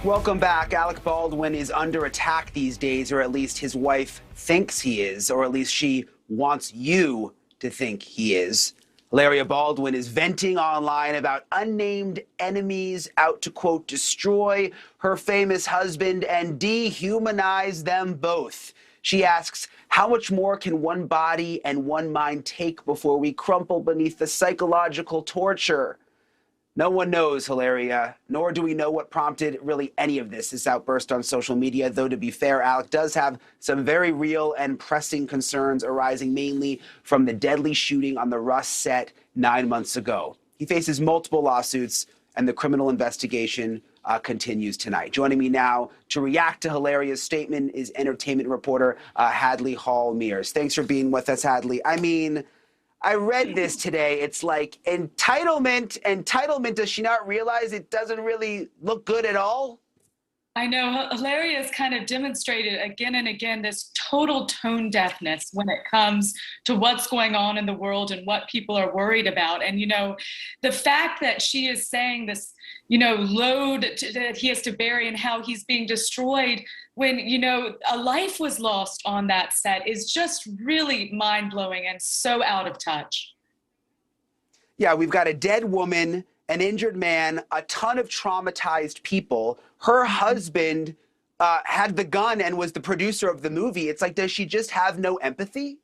Welcome back. Alec Baldwin is under attack these days, or at least his wife thinks he is, or at least she wants you to think he is. Hilaria Baldwin is venting online about unnamed enemies out to, quote, destroy her famous husband and dehumanize them both. She asks, how much more can one body and one mind take before we crumple beneath the psychological torture? No one knows, Hilaria, nor do we know what prompted really any of this outburst on social media, though to be fair, Alec does have some very real and pressing concerns arising mainly from the deadly shooting on the Rust set 9 months ago. He faces multiple lawsuits, and the criminal investigation continues tonight. Joining me now to react to Hilaria's statement is entertainment reporter Hadley Hall Meares. Thanks for being with us, Hadley. I mean, I read this today. It's like entitlement. Does she not realize it doesn't really look good at all? I know. Hilaria has kind of demonstrated again and again this total tone deafness when it comes to what's going on in the world and what people are worried about. And, the fact that she is saying this, load that he has to bury and how he's being destroyed when, a life was lost on that set is just really mind-blowing and so out of touch. Yeah, we've got a dead woman, an injured man, a ton of traumatized people. Her husband had the gun and was the producer of the movie. It's like, does she just have no empathy?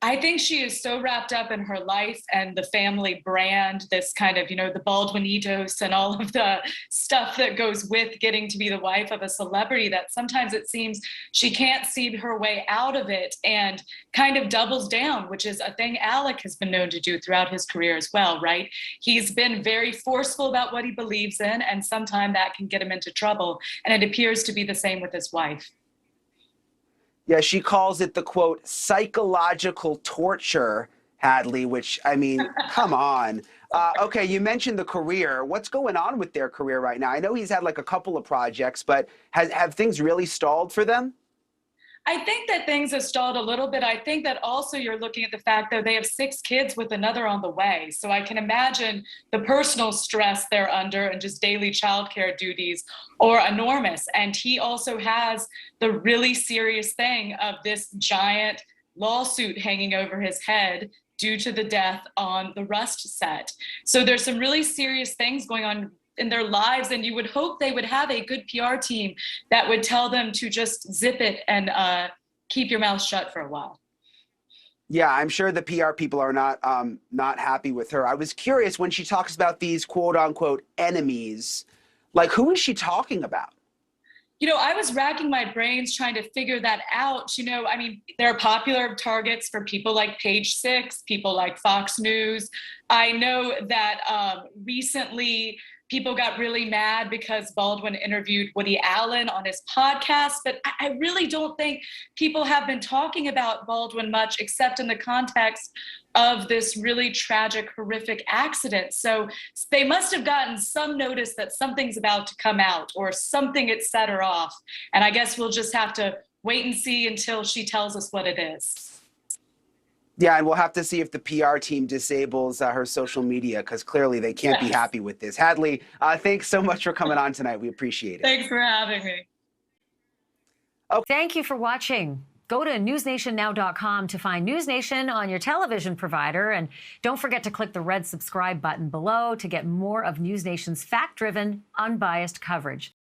I think she is so wrapped up in her life and the family brand, this kind of, the Baldwin ethos and all of the stuff that goes with getting to be the wife of a celebrity, that sometimes it seems she can't see her way out of it and kind of doubles down, which is a thing Alec has been known to do throughout his career as well, right? He's been very forceful about what he believes in, and sometimes that can get him into trouble. And it appears to be the same with his wife. Yeah, she calls it the, quote, psychological torture, Hadley, which, I mean, come on. Okay, you mentioned the career. What's going on with their career right now? I know he's had like a couple of projects, but have things really stalled for them? I think that things have stalled a little bit. I think that also you're looking at the fact that they have 6 kids with another on the way. So I can imagine the personal stress they're under and just daily childcare duties are enormous. And he also has the really serious thing of this giant lawsuit hanging over his head due to the death on the Rust set. So there's some really serious things going on in their lives, and you would hope they would have a good PR team that would tell them to just zip it and keep your mouth shut for a while. Yeah, I'm sure the PR people are not happy with her. I was curious when she talks about these quote unquote enemies, like who is she talking about? I was racking my brains trying to figure that out. I mean, there are popular targets for people like Page Six, people like Fox News. I know that recently people got really mad because Baldwin interviewed Woody Allen on his podcast, but I really don't think people have been talking about Baldwin much except in the context of this really tragic, horrific accident. So they must have gotten some notice that something's about to come out or something had set her off. And I guess we'll just have to wait and see until she tells us what it is. Yeah, and we'll have to see if the PR team disables her social media, because clearly they can't be happy with this. Hadley, thanks so much for coming on tonight. We appreciate it. Thanks for having me. Okay. Thank you for watching. Go to newsnationnow.com to find NewsNation on your television provider. And don't forget to click the red subscribe button below to get more of NewsNation's fact-driven, unbiased coverage.